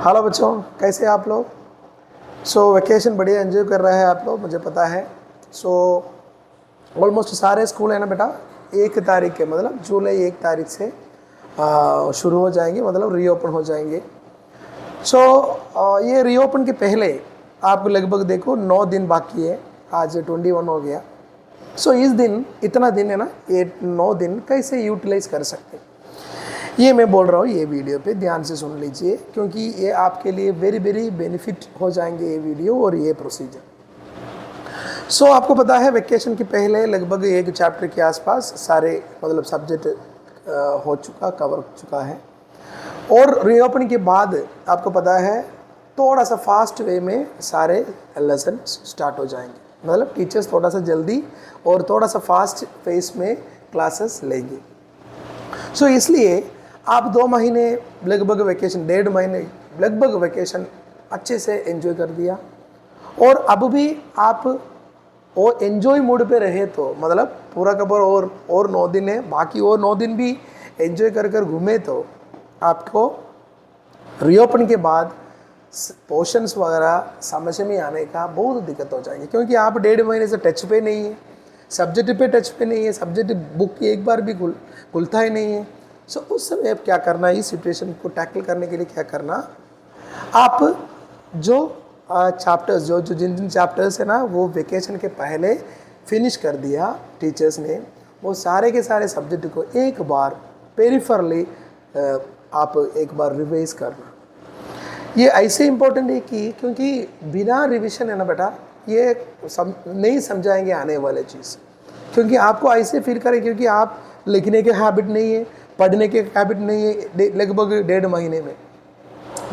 Hello बच्चों, कैसे आप लोग। वेकेशन बढ़िया एंजॉय कर रहे हैं आप लोग, मुझे पता है। ऑलमोस्ट सारे स्कूल है ना बेटा, 1 तारीख के मतलब जुलाई 1 तारीख से शुरू हो जाएंगे, मतलब रीओपन हो जाएंगे। ये रीओपन के पहले आप लगभग देखो 9 दिन बाकी है, आज 21 हो गया। इस दिन इतना दिन है ना, ये 9 दिन कैसे यूटिलाइज कर सकते हैं, ये मैं बोल रहा हूँ। ये वीडियो पे ध्यान से सुन लीजिए, क्योंकि ये आपके लिए वेरी वेरी बेनिफिट हो जाएंगे ये वीडियो और ये प्रोसीजर। आपको पता है वेकेशन के पहले लगभग 1 चैप्टर के आसपास सारे मतलब सब्जेक्ट कवर हो चुका है। और रीओपन के बाद आपको पता है थोड़ा सा फास्ट वे में सारे लेसन स्टार्ट हो जाएंगे, मतलब टीचर्स थोड़ा सा जल्दी और थोड़ा सा फास्ट फेस में क्लासेस लेंगे। इसलिए आप 2 महीने लगभग वेकेशन, 1.5 महीने लगभग वेकेशन अच्छे से एंजॉय कर दिया। और अब भी आप वो एंजॉय मूड पे रहे तो मतलब पूरा कवर और 9 दिन है बाकी, और 9 दिन भी एंजॉय कर घूमे तो आपको रीओपन के बाद पोर्शंस वगैरह समझ में आने का बहुत दिक्कत हो जाएगी, क्योंकि आप 1.5 महीने से टच पे नहीं है, सब्जेक्ट पे टच पे नहीं है, सब्जेक्ट बुक एक बार भी खुलता ही नहीं है। उस समय आप क्या करना, इस सिचुएशन को टैकल करने के लिए क्या करना, आप जो चैप्टर्स जो जिन चैप्टर्स है ना वो वेकेशन के पहले फिनिश कर दिया टीचर्स ने, वो सारे के सारे सब्जेक्ट को एक बार पेरिफरली आप एक बार रिवाइज करना। ये ऐसे इम्पोर्टेंट है कि क्योंकि बिना रिविजन है ना बेटा, ये नहीं समझाएंगे आने वाले चीज़, क्योंकि आपको ऐसे फील करें, क्योंकि आप लिखने के हैबिट नहीं है, पढ़ने के हैबिट नहीं है। लगभग 1.5 महीने में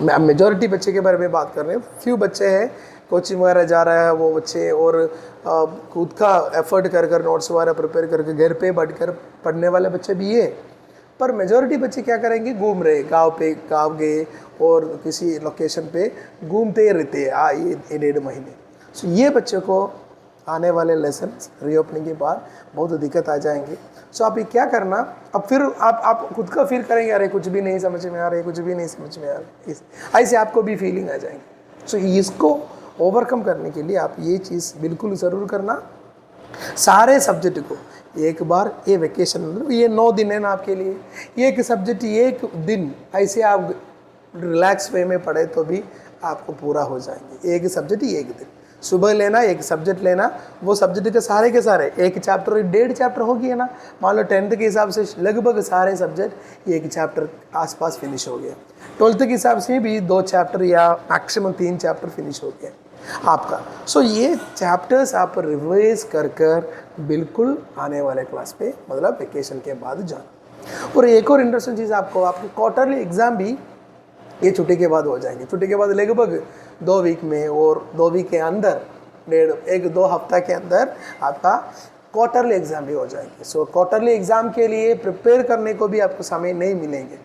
मैं मेजॉरिटी बच्चे के बारे में बात कर रहे हैं, फ्यू बच्चे हैं कोचिंग वगैरह जा रहा है वो बच्चे, और खुद का एफर्ट कर नोट्स वगैरह प्रिपेयर करके घर पे बैठकर पढ़ने वाले बच्चे भी है। पर मेजॉरिटी बच्चे क्या करेंगे, घूम रहे, गाँव गए और किसी लोकेशन पे घूमते रहते हैं ये 1.5 महीने। ये बच्चों को आने वाले लेसन रीओपनिंग के बाद बहुत दिक्कत आ जाएंगे। आप ये क्या करना, अब फिर आप खुद का फील करेंगे, अरे कुछ भी नहीं समझ में आ रहा है, कुछ भी नहीं समझ में आ रहा है, ऐसे आपको भी फीलिंग आ जाएंगे। इसको ओवरकम करने के लिए आप ये चीज़ बिल्कुल ज़रूर करना, सारे सब्जेक्ट को एक बार, ये वेकेशन मतलब ये 9 दिन है ना आपके लिए, एक सब्जेक्ट 1 दिन ऐसे आप रिलैक्स वे में पढ़े तो भी आपको पूरा हो जाएंगे। एक सब्जेक्ट 1 दिन सुबह लेना, एक सब्जेक्ट लेना, वो सब्जेक्ट के सारे 1 चैप्टर 1.5 चैप्टर हो गया ना, मान लो 10th के हिसाब से लगभग सारे सब्जेक्ट 1 चैप्टर आसपास फिनिश हो गया। 12th के हिसाब से भी 2 चैप्टर या मैक्सिमम 3 चैप्टर फिनिश हो गया आपका। ये चैप्टर्स आप रिवाइज कर बिल्कुल आने वाले क्लास पे मतलब वेकेशन के बाद जाना। और एक और इंटरेस्टिंग चीज़ आपको क्वार्टरली एग्ज़ाम भी ये छुट्टी के बाद हो जाएंगे। छुट्टी के बाद लगभग 2 वीक में और 2 वीक के अंदर 1-2 हफ्ता के अंदर आपका क्वार्टरली एग्ज़ाम भी हो जाएंगे। क्वार्टरली एग्ज़ाम के लिए प्रिपेयर करने को भी आपको समय नहीं मिलेंगे।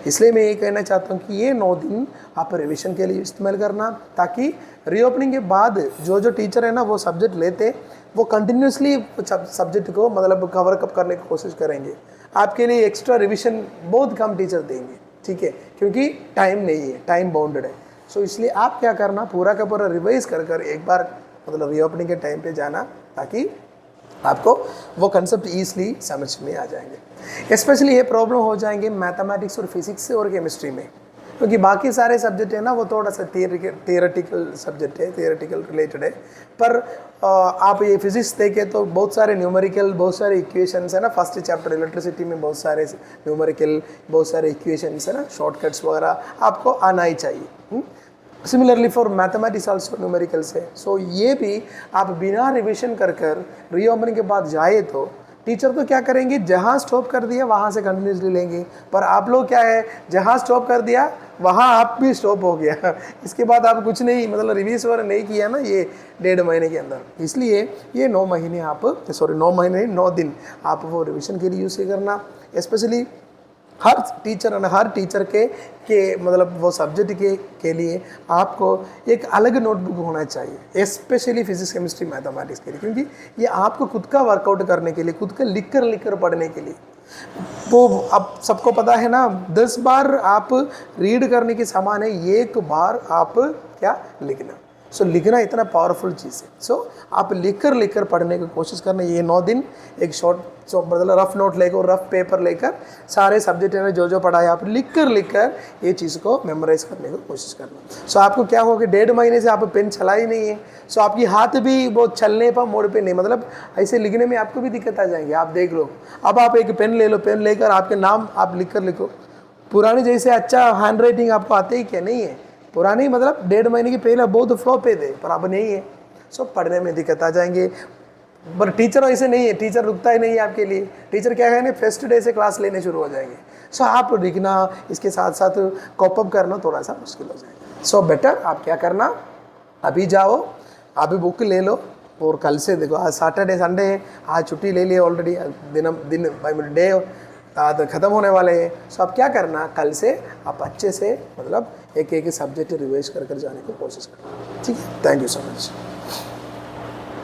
इसलिए मैं ये कहना चाहता हूँ कि ये 9 दिन आप रिविजन के लिए इस्तेमाल करना, ताकि रीओपनिंग के बाद जो टीचर है ना वो सब्जेक्ट लेते, वो कंटिन्यूसली सब्जेक्ट को मतलब कवर अप करने की कोशिश करेंगे। आपके लिए एक्स्ट्रा रिविजन बहुत कम टीचर देंगे, ठीक है, क्योंकि टाइम नहीं है, टाइम बाउंडेड है। इसलिए आप क्या करना, पूरा का पूरा रिवाइज कर एक बार मतलब रीओपनिंग के टाइम पे जाना, ताकि आपको वो कंसेप्ट ईजिली समझ में आ जाएंगे। स्पेशली ये प्रॉब्लम हो जाएंगे मैथमेटिक्स और फिजिक्स और केमिस्ट्री में, क्योंकि बाकी सारे सब्जेक्ट है ना वो थोड़ा सा थियोरेटिकल सब्जेक्ट है, थियोरेटिकल रिलेटेड है। पर आप ये फिजिक्स देखें तो बहुत सारे न्यूमेरिकल, बहुत सारे इक्वेशंस है ना, फर्स्ट चैप्टर इलेक्ट्रिसिटी में बहुत सारे न्यूमेरिकल, बहुत सारे इक्वेशंस है ना, शॉर्टकट्स वगैरह आपको आना ही चाहिए। Similarly for mathematics also numericals है। ये भी आप बिना रिविजन कर रीओपनिंग के बाद जाए तो टीचर तो क्या करेंगे, जहाँ स्टॉप कर दिया वहाँ से कंटिन्यूसली लेंगे। पर आप लोग क्या है, जहाँ स्टॉप कर दिया वहाँ आप भी स्टॉप हो गया, इसके बाद आप कुछ नहीं मतलब रिवीज वगैरह नहीं किया ना ये 1.5 महीने के अंदर। इसलिए ये 9 महीने 9 महीने 9 दिन आप वो रिविजन के लिए यूज़ करना। स्पेशली हर टीचर और हर टीचर के मतलब वो सब्जेक्ट के लिए आपको एक अलग नोटबुक होना चाहिए, स्पेशली फिजिक्स केमिस्ट्री मैथमेटिक्स के लिए, क्योंकि ये आपको खुद का वर्कआउट करने के लिए, खुद का लिख कर पढ़ने के लिए। वो अब सबको पता है ना, 10 बार आप रीड करने के समान है 1 बार आप क्या लिखना। सो लिखना इतना पावरफुल चीज़ है। सो आप लिख कर पढ़ने की कोशिश करना। ये 9 दिन एक शॉर्ट मतलब रफ नोट लेकर, रफ पेपर लेकर सारे सब्जेक्ट ने जो पढ़ा है आप लिख कर ये चीज़ को मेमोराइज करने की कोशिश करना। सो आपको क्या होगा कि 1.5 महीने से आप पेन चला ही नहीं है, सो आपकी हाथ भी वो चलने पर मोड़ पे नहीं, मतलब ऐसे लिखने में आपको भी दिक्कत आ जाएंगे। आप देख लो, अब आप एक पेन ले लो, पेन लेकर आपके नाम आप लिखो। पुराने जैसे अच्छा हैंड राइटिंग आपको आते ही क्या नहीं है, पुरानी मतलब 1.5 महीने की पहले बहुत फ्लो पे थे, पर अब नहीं है। सो पढ़ने में दिक्कत आ जाएंगे। पर टीचर ऐसे नहीं है, टीचर रुकता ही नहीं है आपके लिए। टीचर क्या है ना, फर्स्ट डे से क्लास लेने शुरू हो जाएंगे। सो आप लिखना, इसके साथ साथ कॉपअप करना थोड़ा सा मुश्किल हो जाएगा। सो बेटर आप क्या करना, अभी जाओ, अभी बुक ले लो, और कल से देखो, आज सैटरडे संडे है, आज छुट्टी ले ली ऑलरेडी, दिन डे ख़त्म होने वाले हैं। सो आप क्या करना, कल से आप अच्छे से मतलब एक सब्जेक्ट रिवाइज कर जाने की कोशिश करना। ठीक है, थैंक यू सो मच।